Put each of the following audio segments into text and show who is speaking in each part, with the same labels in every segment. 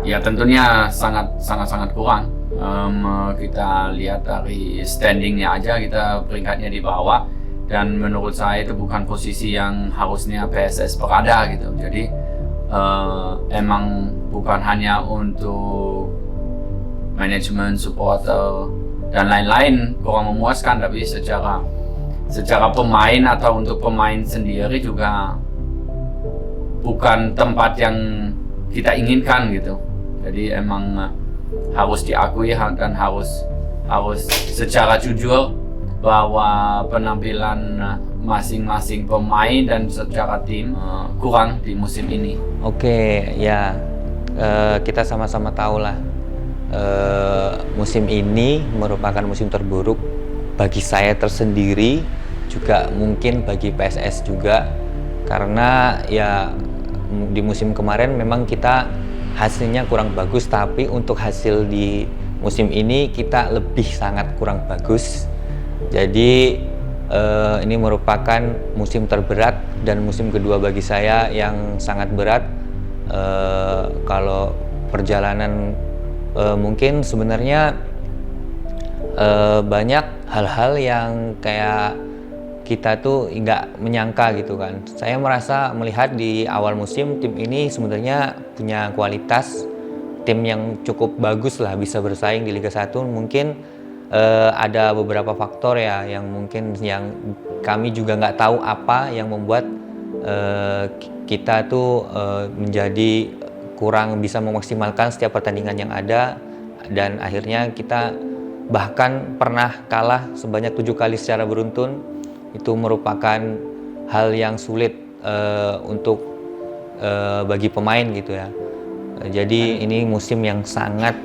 Speaker 1: Ya tentunya sangat kurang. Kita lihat dari standingnya aja kita peringkatnya di bawah, dan menurut saya itu bukan posisi yang harusnya PSS berada gitu. Jadi emang bukan hanya untuk manajemen, supporter dan lain-lain kurang memuaskan, tapi secara pemain atau untuk pemain sendiri juga bukan tempat yang kita inginkan gitu. Jadi emang harus diakui dan harus secara jujur bahwa penampilan masing-masing pemain dan secara tim kurang di musim ini.
Speaker 2: Oke, ya kita sama-sama tahu lah musim ini merupakan musim terburuk bagi saya tersendiri, juga mungkin bagi PSS juga, karena ya di musim kemarin memang kita hasilnya kurang bagus, tapi untuk hasil di musim ini kita lebih sangat kurang bagus. Jadi ini merupakan musim terberat dan musim kedua bagi saya yang sangat berat. Kalau perjalanan mungkin sebenarnya banyak hal-hal yang kayak kita tuh nggak menyangka gitu kan. Saya merasa melihat di awal musim tim ini sebenarnya punya kualitas, tim yang cukup bagus lah, bisa bersaing di Liga 1. Mungkin ada beberapa faktor ya yang mungkin yang kami juga nggak tahu apa yang membuat kita tuh menjadi kurang bisa memaksimalkan setiap pertandingan yang ada, dan akhirnya kita bahkan pernah kalah sebanyak 7 kali secara beruntun. Itu merupakan hal yang sulit untuk bagi pemain gitu ya. Jadi ini musim yang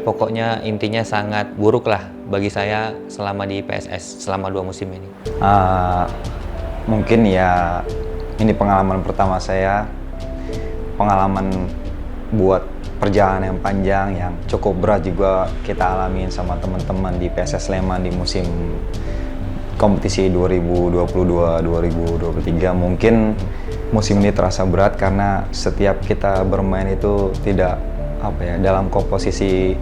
Speaker 2: pokoknya intinya sangat buruk lah bagi saya selama di PSS selama 2 musim ini.
Speaker 3: Mungkin ya ini pengalaman pertama saya, pengalaman buat perjalanan yang panjang yang cukup berat juga kita alamin sama teman-teman di PSS Sleman di musim kompetisi 2022-2023. Mungkin musim ini terasa berat karena setiap kita bermain itu tidak dalam komposisi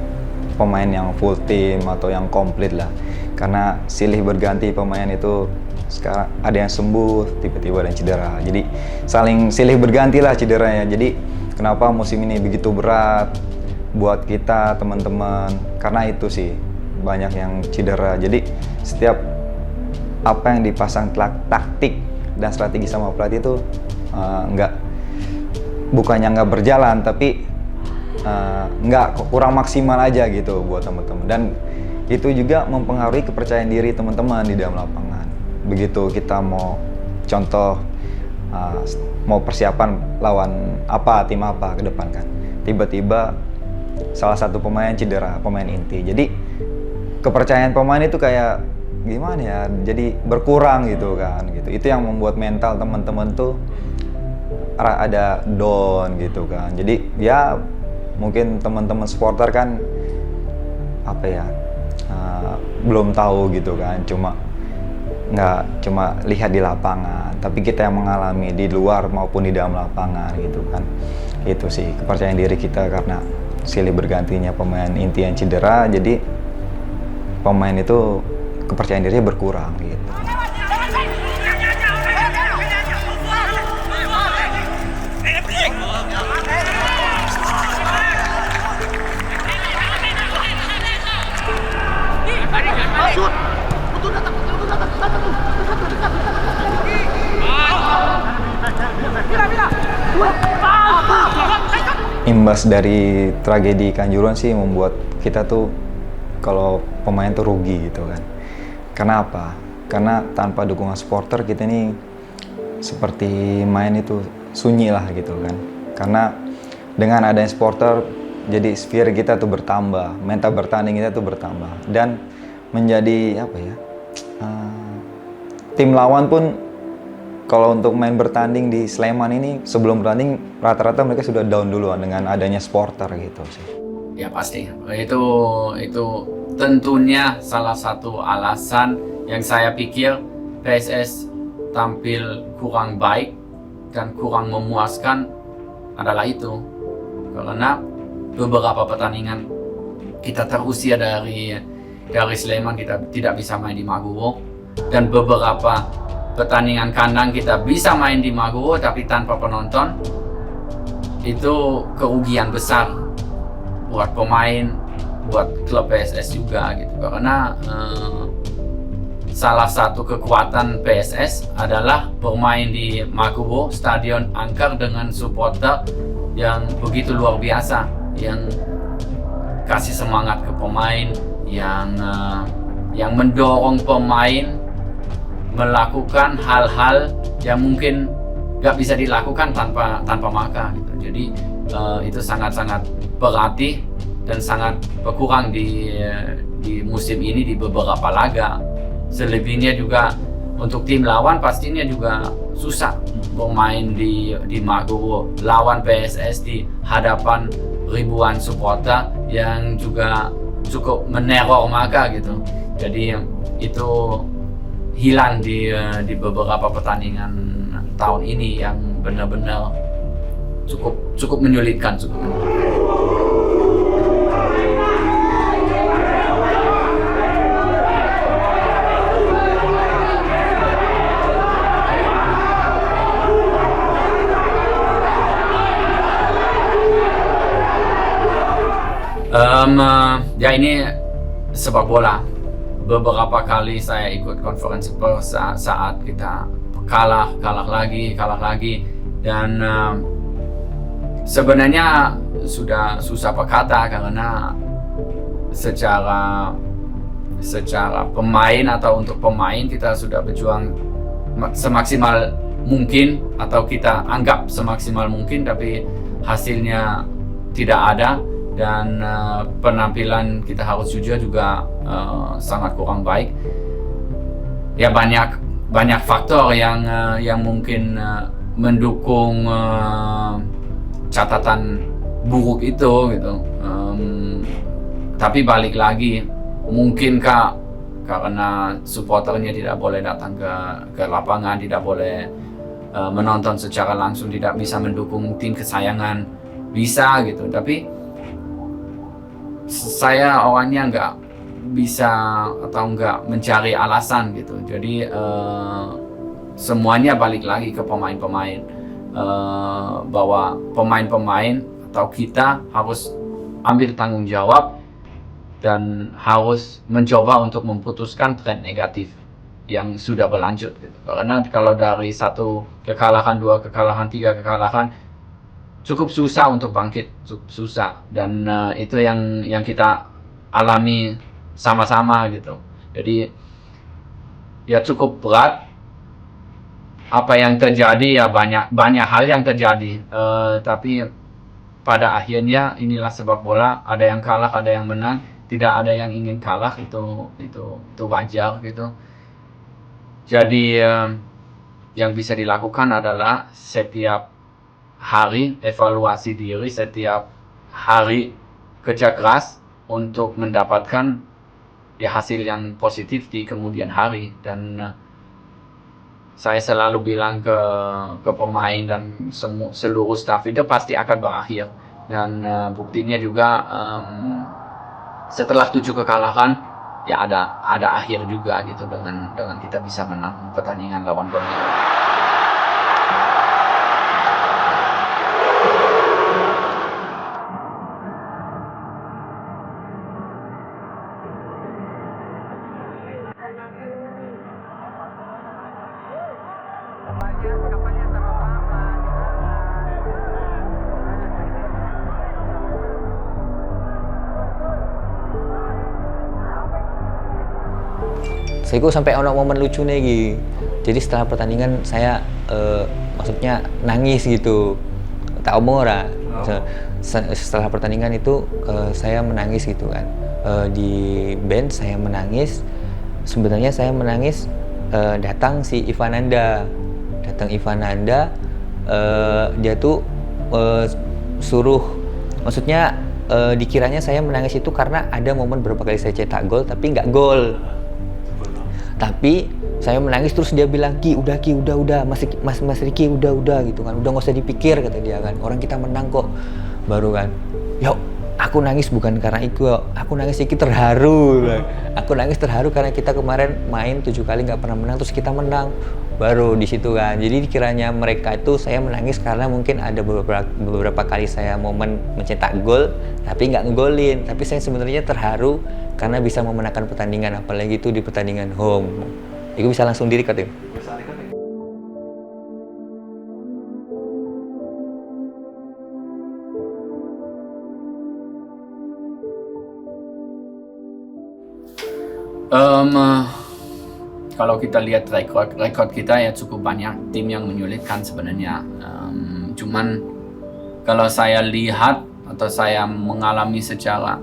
Speaker 3: pemain yang full team atau yang komplit lah. Karena silih berganti pemain itu, sekarang ada yang sembuh, tiba-tiba ada yang cedera. Jadi saling silih berganti lah cederanya. Jadi kenapa musim ini begitu berat buat kita teman-teman? Karena itu sih banyak yang cedera. Jadi setiap apa yang dipasang taktik dan strategi sama pelatih itu bukannya nggak berjalan, tapi kurang maksimal aja gitu buat teman-teman, dan itu juga mempengaruhi kepercayaan diri teman-teman di dalam lapangan. Begitu kita mau mau persiapan lawan tim apa ke depan kan, tiba-tiba salah satu pemain cedera, pemain inti, jadi kepercayaan pemain itu kayak gimana ya, jadi berkurang gitu kan gitu. Itu yang membuat mental teman-teman tuh ada down gitu kan. Jadi ya mungkin teman-teman supporter kan belum tahu gitu kan, cuma lihat di lapangan, tapi kita yang mengalami di luar maupun di dalam lapangan gitu kan. Itu sih kepercayaan diri kita, karena silih bergantinya pemain inti yang cedera, jadi pemain itu kepercayaan dirinya berkurang gitu. Imbas dari tragedi Kanjuruhan sih membuat kita tuh kalau pemain tuh rugi gitu kan. Karena apa? Karena tanpa dukungan supporter kita ini seperti main itu sunyi lah gitu kan. Karena dengan adanya supporter, jadi spirit kita tuh bertambah, mental bertanding kita tuh bertambah, dan menjadi tim lawan pun kalau untuk main bertanding di Sleman ini, sebelum bertanding rata-rata mereka sudah down duluan dengan adanya supporter gitu sih.
Speaker 1: Ya pasti, itu tentunya salah satu alasan yang saya pikir PSS tampil kurang baik dan kurang memuaskan adalah itu. Karena beberapa pertandingan kita terusir dari Sleman, kita tidak bisa main di Maguwo, dan beberapa pertandingan kandang kita bisa main di Maguwo tapi tanpa penonton. Itu kerugian besar buat pemain, buat klub PSS juga gitu, karena salah satu kekuatan PSS adalah bermain di Maguwo, stadion angker dengan supporter yang begitu luar biasa, yang kasih semangat ke pemain, yang mendorong pemain melakukan hal-hal yang mungkin gak bisa dilakukan tanpa Maka gitu. Jadi itu sangat-sangat berarti dan sangat berkurang di musim ini di beberapa laga. Selebihnya juga untuk tim lawan pastinya juga susah bermain di Maguwo lawan PSS di hadapan ribuan supporter yang juga cukup meneror Maka gitu. Jadi itu hilang di beberapa pertandingan tahun ini yang benar-benar cukup menyulitkan. Ya ini sepak bola. Beberapa kali saya ikut konferensi pers saat kita kalah lagi, dan sebenarnya sudah susah berkata karena secara pemain atau untuk pemain kita sudah berjuang semaksimal mungkin atau kita anggap semaksimal mungkin, tapi hasilnya tidak ada. Dan penampilan kita harus jujur juga sangat kurang baik. Ya banyak faktor yang mungkin mendukung catatan buruk itu gitu. Tapi balik lagi, mungkinkah karena supporternya tidak boleh datang ke lapangan, tidak boleh menonton secara langsung, tidak bisa mendukung tim kesayangan, bisa gitu. Tapi saya orangnya nggak bisa atau nggak mencari alasan gitu. Jadi semuanya balik lagi ke pemain-pemain, bahwa pemain-pemain atau kita harus ambil tanggung jawab dan harus mencoba untuk memutuskan tren negatif yang sudah berlanjut gitu. Karena kalau dari 1 kekalahan, 2 kekalahan, 3 kekalahan, cukup susah untuk bangkit, cukup susah, dan itu yang kita alami sama-sama gitu. Jadi ya cukup berat apa yang terjadi, ya banyak hal yang terjadi, tapi pada akhirnya inilah sepak bola, ada yang kalah, ada yang menang, tidak ada yang ingin kalah, itu wajar gitu. Jadi yang bisa dilakukan adalah setiap hari evaluasi diri, setiap hari kerja keras untuk mendapatkan ya hasil yang positif di kemudian hari. Dan saya selalu bilang ke pemain dan seluruh staff, itu pasti akan berakhir. Dan buktinya juga setelah 7 kekalahan ya ada akhir juga gitu, dengan kita bisa menang pertandingan lawan Borneo.
Speaker 2: Saya kok sampai ono momen lucu nih Gi. Jadi setelah pertandingan saya maksudnya nangis gitu. Tak omong ora. Setelah pertandingan itu saya menangis gitu kan. Di bench saya menangis. Sebenarnya saya menangis datang si Ivananda. Dia tuh suruh, maksudnya dikiranya saya menangis itu karena ada momen berapa kali saya cetak gol tapi nggak gol. Tapi saya menangis terus dia bilang, Ki udah Mas Riki udah gitu kan, udah nggak usah dipikir kata dia kan, orang kita menang kok. Baru kan, yuk aku nangis bukan karena itu, aku nangis iki terharu. Aku nangis terharu karena kita kemarin main 7 kali nggak pernah menang, terus kita menang. Baru di situ kan. Jadi kiranya mereka itu saya menangis karena mungkin ada beberapa kali saya momen mencetak gol tapi nggak ngegolin. Tapi saya sebenarnya terharu karena bisa memenangkan pertandingan, apalagi itu di pertandingan home. Itu bisa langsung di-record ya.
Speaker 1: Em, Kalau kita lihat rekod kita ya cukup banyak tim yang menyulitkan sebenarnya. Cuman kalau saya lihat atau saya mengalami secara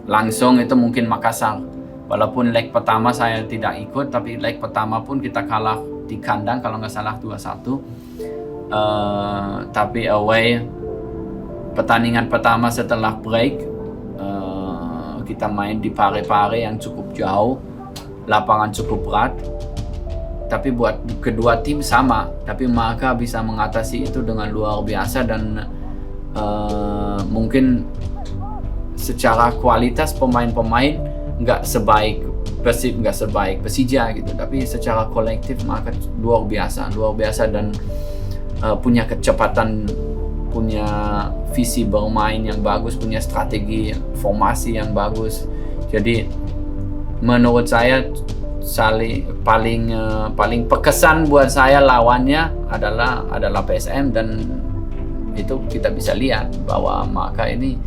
Speaker 1: langsung itu mungkin Makassar. Walaupun leg pertama saya tidak ikut, tapi leg pertama pun kita kalah di kandang kalau nggak salah 2-1. Tapi away pertandingan pertama setelah break kita main di Pare-Pare yang cukup jauh, lapangan cukup berat. Tapi buat kedua tim sama, tapi mereka bisa mengatasi itu dengan luar biasa dan mungkin secara kualitas pemain-pemain nggak sebaik Persib, nggak sebaik Persija gitu, tapi secara kolektif mereka luar biasa dan punya kecepatan, punya visi bermain yang bagus, punya strategi formasi yang bagus. Jadi menurut saya paling berkesan buat saya lawannya adalah PSM, dan itu kita bisa lihat bahwa mereka ini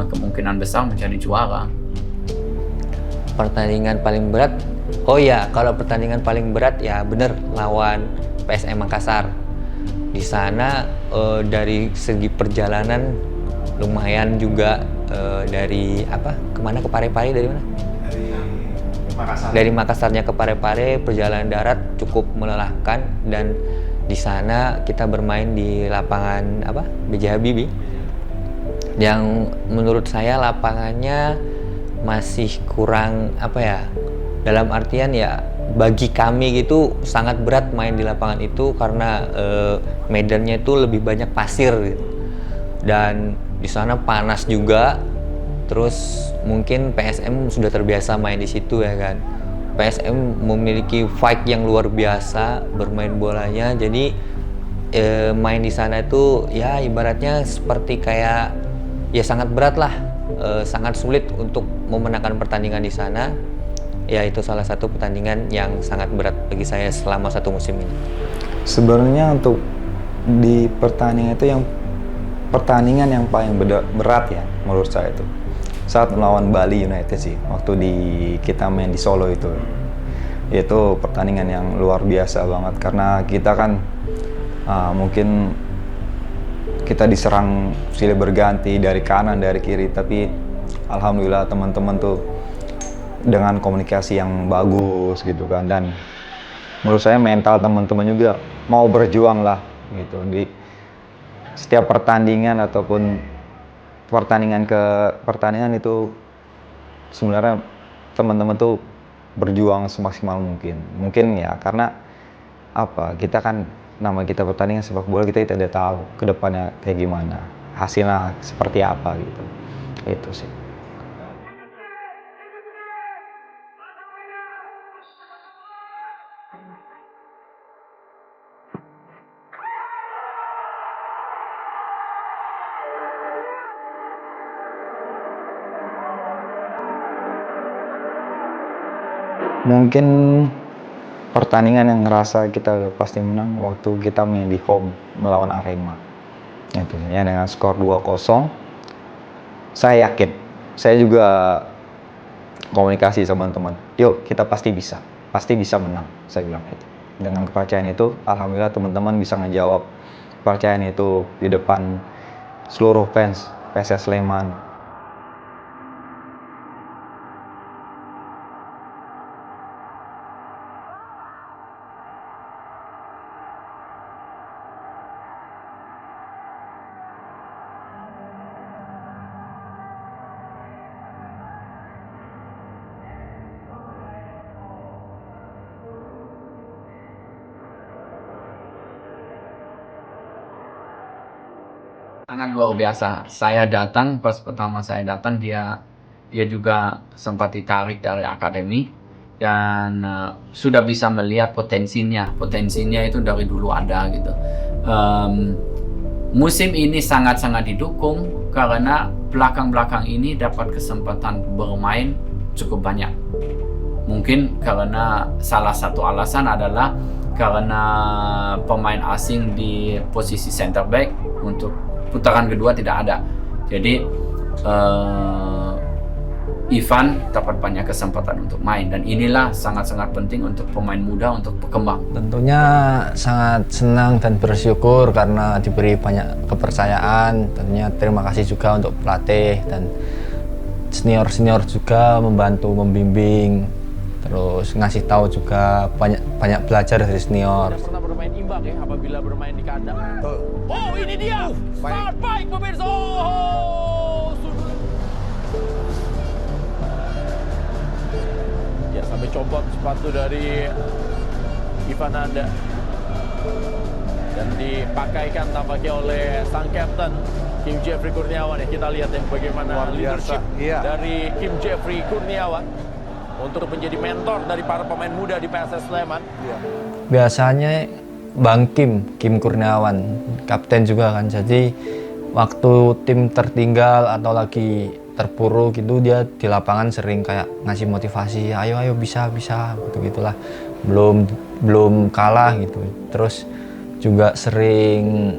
Speaker 1: kemungkinan besar menjadi juara.
Speaker 2: Pertandingan paling berat, oh ya, kalau pertandingan paling berat ya bener lawan PSM Makassar. Di sana dari segi perjalanan lumayan juga, dari kemana, ke Pare-Pare, dari mana? Dari Makassarnya ke Pare-Pare perjalanan darat cukup melelahkan, dan di sana kita bermain di lapangan B.J. Habibie yang menurut saya lapangannya masih kurang dalam artian ya bagi kami gitu sangat berat main di lapangan itu karena medannya itu lebih banyak pasir gitu. Dan di sana panas juga. Terus mungkin PSM sudah terbiasa main di situ ya kan. PSM memiliki fight yang luar biasa bermain bolanya. Jadi main di sana itu ya ibaratnya seperti kayak ya sangat berat lah, sangat sulit untuk memenangkan pertandingan di sana. Ya itu salah satu pertandingan yang sangat berat bagi saya selama 1 musim ini.
Speaker 3: Sebenarnya untuk di pertandingan yang paling berat ya menurut saya itu saat melawan Bali United sih, waktu kita main di Solo itu pertandingan yang luar biasa banget karena kita kan mungkin kita diserang silih berganti dari kanan dari kiri, tapi alhamdulillah teman-teman tuh dengan komunikasi yang bagus gitu kan, dan menurut saya mental teman-teman juga mau berjuang lah gitu di setiap pertandingan ataupun pertandingan itu sebenarnya teman-teman tuh berjuang semaksimal mungkin ya karena kita kan nama kita pertandingan sepak bola, kita tidak tahu kedepannya kayak gimana, hasilnya seperti apa gitu, itu sih. Mungkin pertandingan yang ngerasa kita pasti menang waktu kita main di home melawan Arema. Itu ya, dengan skor 2-0. Saya yakin, saya juga komunikasi sama teman. Yuk, kita pasti bisa menang. Saya bilang itu. Dengan kepercayaan itu, alhamdulillah teman-teman bisa ngejawab kepercayaan itu di depan seluruh fans PSS Sleman.
Speaker 1: Sangat luar biasa. Saya datang, pas pertama saya datang dia juga sempat ditarik dari akademi dan sudah bisa melihat potensinya. Potensinya itu dari dulu ada gitu. Musim ini sangat-sangat didukung karena belakang-belakang ini dapat kesempatan bermain cukup banyak. Mungkin karena salah satu alasan adalah karena pemain asing di posisi center back untuk putaran kedua tidak ada. Jadi Ivan dapat banyak kesempatan untuk main dan inilah sangat-sangat penting untuk pemain muda untuk berkembang.
Speaker 4: Tentunya sangat senang dan bersyukur karena diberi banyak kepercayaan. Tentunya terima kasih juga untuk pelatih dan senior-senior juga membantu membimbing, terus ngasih tahu juga banyak belajar dari senior.
Speaker 5: Pernah bermain imbang ya apabila bermain di kandang. Oh ini dia, start baik pemirsa. Oh, ya sampai copot sepatu dari Ivan Anda dan dipakaikan tampaknya oleh sang kapten Kim Jeffrey Kurniawan ya. Kita lihat ya bagaimana leadership dari Kim Jeffrey Kurniawan untuk menjadi mentor dari para pemain muda di PSS Sleman.
Speaker 4: Biasanya Bang Kim Kurniawan, kapten juga kan. Jadi waktu tim tertinggal atau lagi terpuruk gitu, dia di lapangan sering kayak ngasih motivasi, ayo bisa gitulah. Belum kalah gitu. Terus juga sering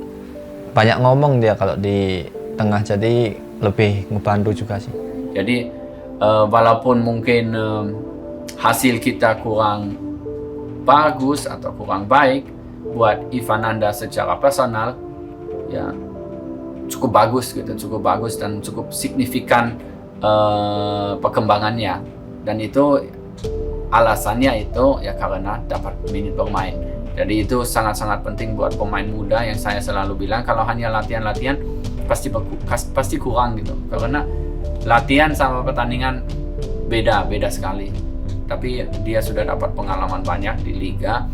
Speaker 4: banyak ngomong dia kalau di tengah, jadi lebih ngebantu juga sih.
Speaker 1: Jadi walaupun mungkin hasil kita kurang bagus atau kurang baik, buat Ivan Anda secara personal ya cukup bagus dan cukup signifikan perkembangannya, dan itu alasannya itu ya karena dapat menit bermain. Jadi itu sangat-sangat penting buat pemain muda yang saya selalu bilang kalau hanya latihan pasti kurang gitu, karena latihan sama pertandingan beda sekali. Tapi dia sudah dapat pengalaman banyak di liga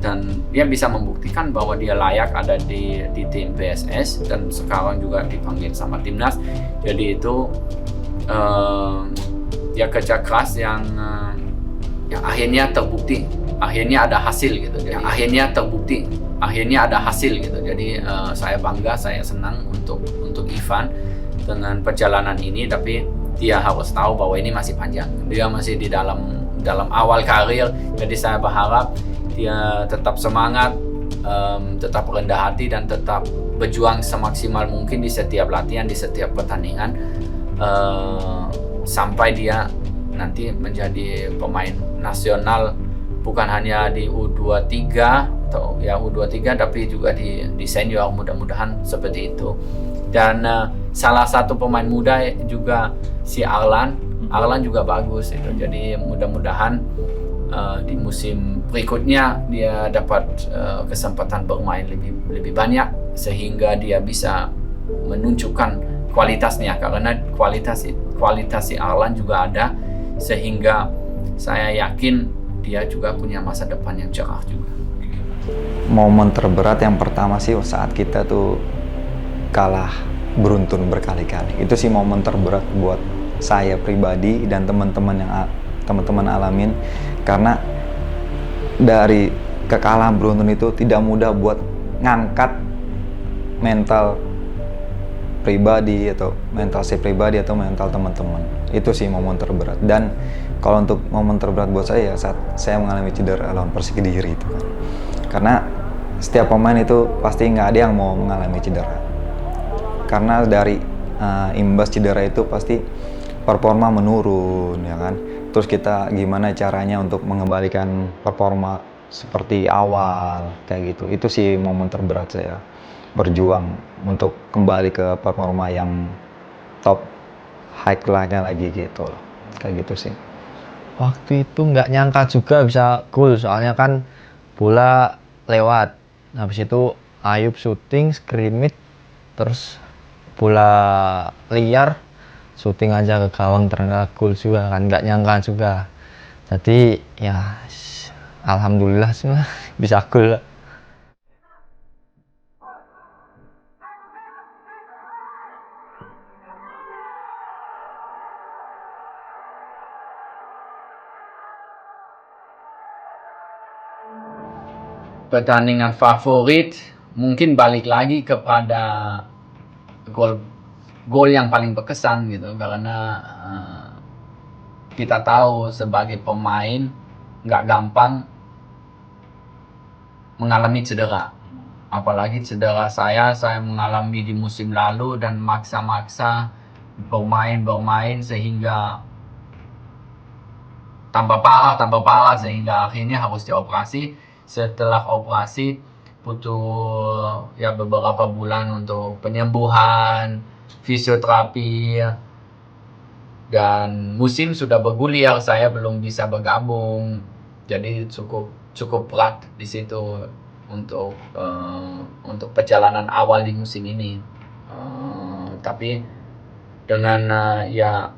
Speaker 1: dan dia bisa membuktikan bahwa dia layak ada di tim PSS dan sekarang juga dipanggil sama timnas. Jadi itu dia kerja keras yang akhirnya terbukti, akhirnya ada hasil gitu. Jadi akhirnya ada hasil gitu. Jadi saya bangga, saya senang untuk Ivan dengan perjalanan ini, tapi dia harus tahu bahwa ini masih panjang. Dia masih di dalam awal karir, jadi saya berharap dia tetap semangat, tetap rendah hati dan tetap berjuang semaksimal mungkin di setiap latihan, di setiap pertandingan, sampai dia nanti menjadi pemain nasional bukan hanya di U23 atau ya U23 tapi juga di senior, mudah-mudahan seperti itu. Dan salah satu pemain muda juga si Arlan juga bagus itu. Jadi mudah-mudahan di musim berikutnya dia dapat kesempatan bermain lebih banyak sehingga dia bisa menunjukkan kualitasnya, karena kualitas si Arlan juga ada, sehingga saya yakin dia juga punya masa depan yang cerah juga.
Speaker 3: Momen terberat yang pertama sih saat kita tuh kalah beruntun berkali-kali. Itu sih momen terberat buat saya pribadi dan teman-teman yang teman-teman alamin, karena dari kekalahan beruntun itu tidak mudah buat ngangkat mental pribadi atau mental saya pribadi atau mental teman-teman. Itu sih momen terberat. Dan kalau untuk momen terberat buat saya saat saya mengalami cedera lawan Persik Kediri itu kan. Karena setiap pemain itu pasti nggak ada yang mau mengalami cedera. Karena dari imbas cedera itu pasti performa menurun, ya kan. Terus kita gimana caranya untuk mengembalikan performa seperti awal, kayak gitu. Itu sih momen terberat saya, berjuang untuk kembali ke performa yang top, high-nya lagi gitu loh. Kayak gitu sih.
Speaker 4: Waktu itu nggak nyangka juga bisa gol, soalnya kan bola lewat. Habis itu Ayub syuting, scrimmage, terus bola liar, syuting aja ke gawang, ternyata gol juga kan, nggak nyangka juga. Jadi ya alhamdulillah sih bisa gol.
Speaker 1: pertandingan favorit mungkin balik lagi kepada gol yang paling berkesan gitu, karena kita tahu sebagai pemain nggak gampang mengalami cedera, apalagi cedera saya mengalami di musim lalu dan maksa-maksa bermain sehingga tambah parah sehingga akhirnya harus dioperasi. Setelah operasi butuh ya beberapa bulan untuk penyembuhan, fisioterapi, dan musim sudah bergulir, saya belum bisa bergabung, jadi cukup berat di situ untuk perjalanan awal di musim ini. Tapi dengan ya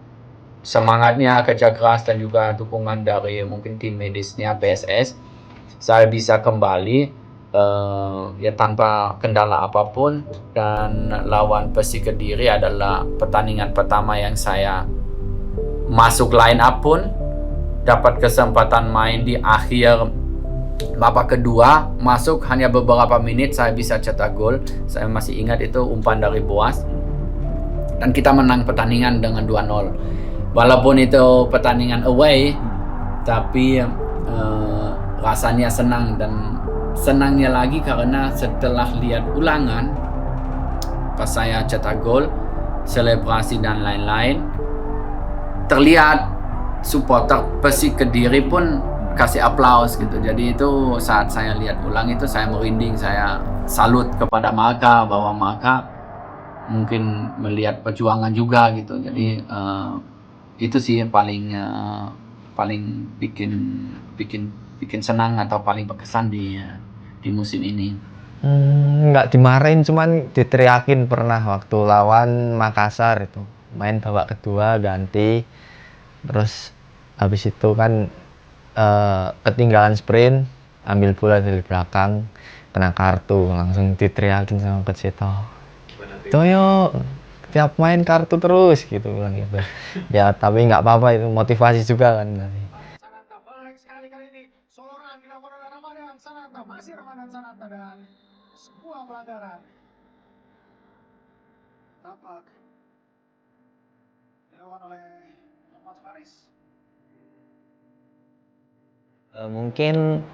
Speaker 1: semangatnya, kerja keras dan juga dukungan dari mungkin tim medisnya PSS, saya bisa kembali ya tanpa kendala apapun, dan lawan Persik Kediri adalah pertandingan pertama yang saya masuk line up pun dapat kesempatan main di akhir babak kedua, masuk hanya beberapa menit saya bisa cetak gol. Saya masih ingat itu umpan dari Boas dan kita menang pertandingan dengan 2-0. Walaupun itu pertandingan away, tapi rasanya senang, dan senangnya lagi karena setelah lihat ulangan pas saya cetak gol, selebrasi dan lain-lain, terlihat supporter Persik Kediri pun kasih aplaus gitu. Jadi itu saat saya lihat ulang itu saya merinding, saya salut kepada mereka bahwa mereka mungkin melihat perjuangan juga gitu. Jadi itu sih yang paling bikin senang atau paling berkesan di musim ini.
Speaker 4: Nggak dimarahin, cuman diteriakin pernah waktu lawan Makassar itu. Main babak kedua ganti, terus habis itu kan ketinggalan sprint, ambil bola dari belakang, kena kartu, langsung diteriakin sama Coach Seto. Toyo, tiap main kartu terus gitu bilang gitu. Ya tapi nggak apa-apa, itu motivasi juga kan.
Speaker 2: Mungkin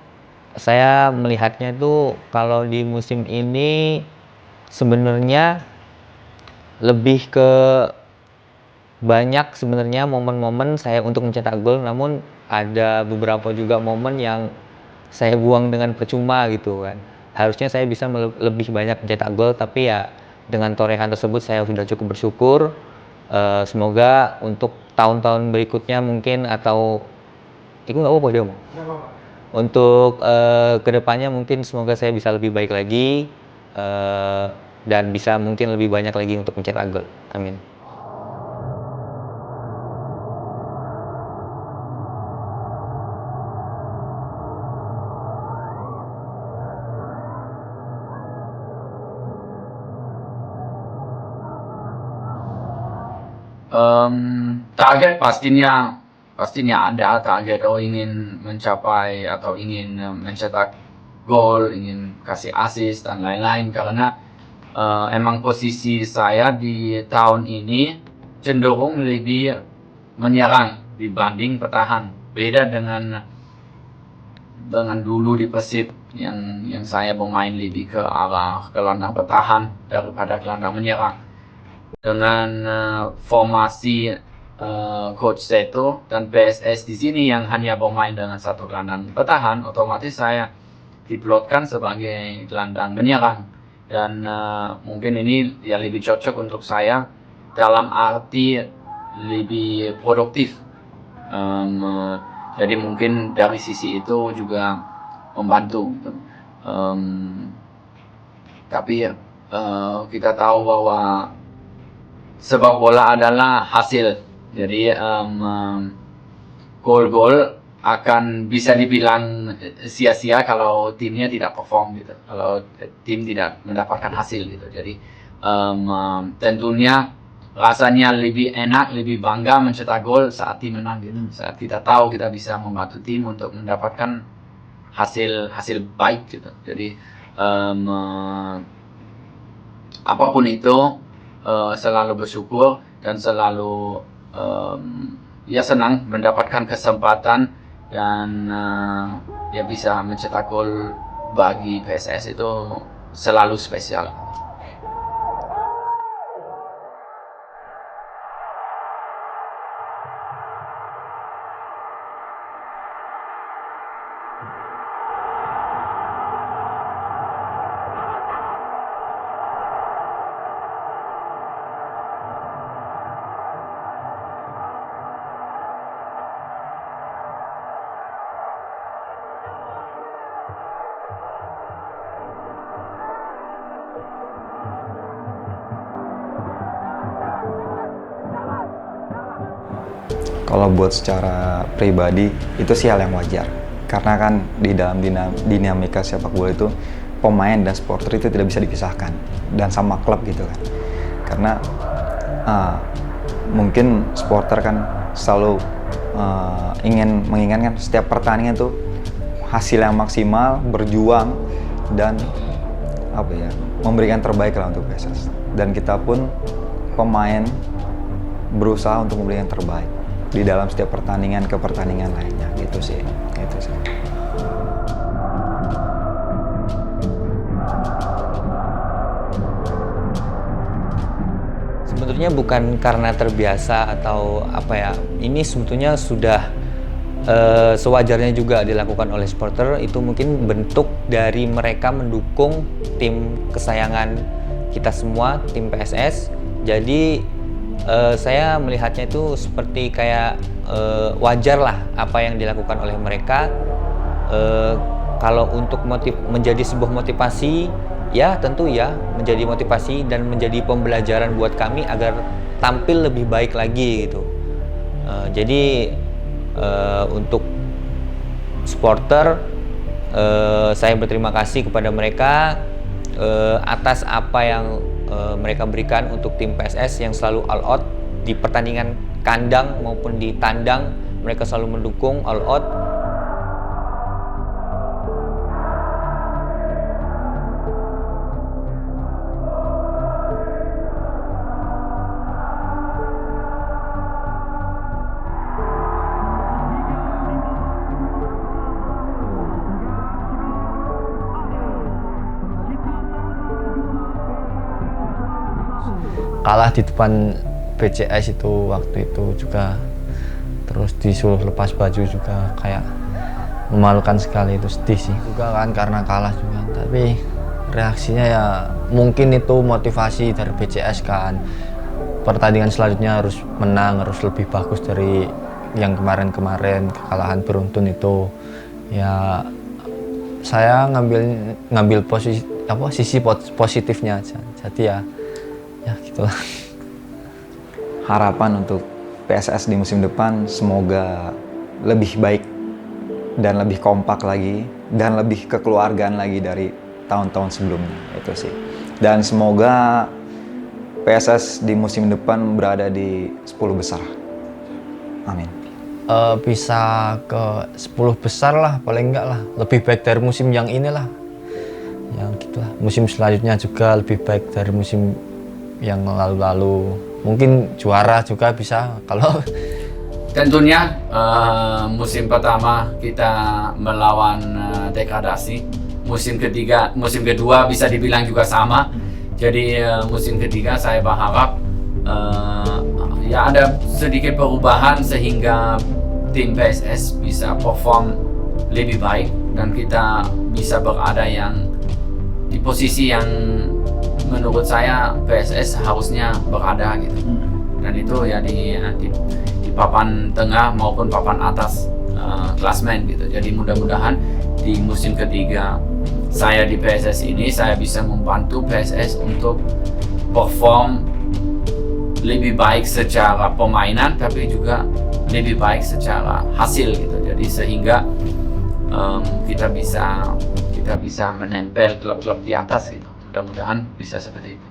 Speaker 2: saya melihatnya itu kalau di musim ini sebenarnya lebih ke banyak sebenarnya momen-momen saya untuk mencetak gol, namun ada beberapa juga momen yang saya buang dengan percuma gitu kan. Harusnya saya bisa lebih banyak mencetak gol, tapi ya dengan torehan tersebut saya sudah cukup bersyukur. Semoga untuk tahun-tahun berikutnya mungkin, atau itu nggak apa-apa dia mau. Untuk kedepannya mungkin semoga saya bisa lebih baik lagi dan bisa mungkin lebih banyak lagi untuk mencetak gol. Amin.
Speaker 1: Target pastinya ada target, ingin mencapai atau ingin mencetak gol, ingin kasih assist dan lain-lain, karena emang posisi saya di tahun ini cenderung lebih menyerang dibanding bertahan, beda dengan dulu di Persib yang saya bermain lebih ke arah gelandang bertahan daripada gelandang menyerang. Dengan formasi Coach Seto dan PSS di sini yang hanya bermain dengan satu gelandang bertahan, otomatis saya diplotkan sebagai gelandang menyerang, dan mungkin ini ya lebih cocok untuk saya dalam arti lebih produktif. Jadi mungkin dari sisi itu juga membantu. Tapi kita tahu bahwa sepak bola adalah hasil, jadi gol-gol akan bisa dibilang sia-sia kalau timnya tidak perform gitu, kalau tim tidak mendapatkan hasil gitu. Jadi tentunya rasanya lebih enak, lebih bangga mencetak gol saat tim menang gitu, saat kita tahu kita bisa membantu tim untuk mendapatkan hasil baik gitu. Jadi apapun itu selalu bersyukur dan selalu ya senang mendapatkan kesempatan dan ya bisa mencetak gol bagi PSS itu selalu spesial.
Speaker 3: Kalau buat secara pribadi itu sih hal yang wajar, karena kan di dalam dinamika sepak bola itu pemain dan supporter itu tidak bisa dipisahkan, dan sama klub gitu kan. Karena mungkin supporter kan selalu ingin menginginkan setiap pertandingan itu hasil yang maksimal, berjuang dan memberikan terbaik lah untuk PSS. Dan kita pun pemain berusaha untuk memberikan terbaik di dalam setiap pertandingan ke pertandingan lainnya, gitu sih.
Speaker 2: Sebetulnya bukan karena terbiasa atau ini sebetulnya sudah sewajarnya juga dilakukan oleh supporter. Itu mungkin bentuk dari mereka mendukung tim kesayangan kita semua, tim PSS. Jadi saya melihatnya itu seperti kayak wajar lah apa yang dilakukan oleh mereka. Kalau untuk menjadi sebuah motivasi, ya tentu ya menjadi motivasi dan menjadi pembelajaran buat kami agar tampil lebih baik lagi gitu. Jadi untuk supporter, saya berterima kasih kepada mereka atas apa yang mereka berikan untuk tim PSS yang selalu all out di pertandingan kandang maupun di tandang. Mereka selalu mendukung all out.
Speaker 4: Kalah di depan BCS itu waktu itu juga, terus disuruh lepas baju juga, kayak memalukan sekali, itu sedih sih juga kan karena kalah juga. Tapi reaksinya ya mungkin itu motivasi dari BCS kan, pertandingan selanjutnya harus menang, harus lebih bagus dari yang kemarin-kemarin, kekalahan beruntun itu. Ya saya ngambil sisi positifnya aja. Jadi ya gitulah.
Speaker 3: Harapan untuk PSS di musim depan semoga lebih baik dan lebih kompak lagi dan lebih kekeluargaan lagi dari tahun-tahun sebelumnya, itu sih. Dan semoga PSS di musim depan berada di 10 besar. Amin.
Speaker 4: Bisa ke 10 besar lah, paling enggak lah. Lebih baik dari musim yang inilah. Yang gitulah. Musim selanjutnya juga lebih baik dari musim yang lalu-lalu. Mungkin juara juga bisa kalau
Speaker 1: tentunya musim pertama kita melawan degradasi, musim kedua bisa dibilang juga sama. Jadi musim ketiga saya berharap ya ada sedikit perubahan sehingga tim PSS bisa perform lebih baik dan kita bisa berada yang di posisi yang menurut saya PSS harusnya berada gitu. Dan itu ya di papan tengah maupun papan atas klasmen gitu. Jadi mudah-mudahan di musim ketiga saya di PSS ini saya bisa membantu PSS untuk perform lebih baik secara permainan tapi juga lebih baik secara hasil gitu. Jadi sehingga kita bisa menempel klub-klub di atas gitu. Mudah-mudahan bisa seperti itu.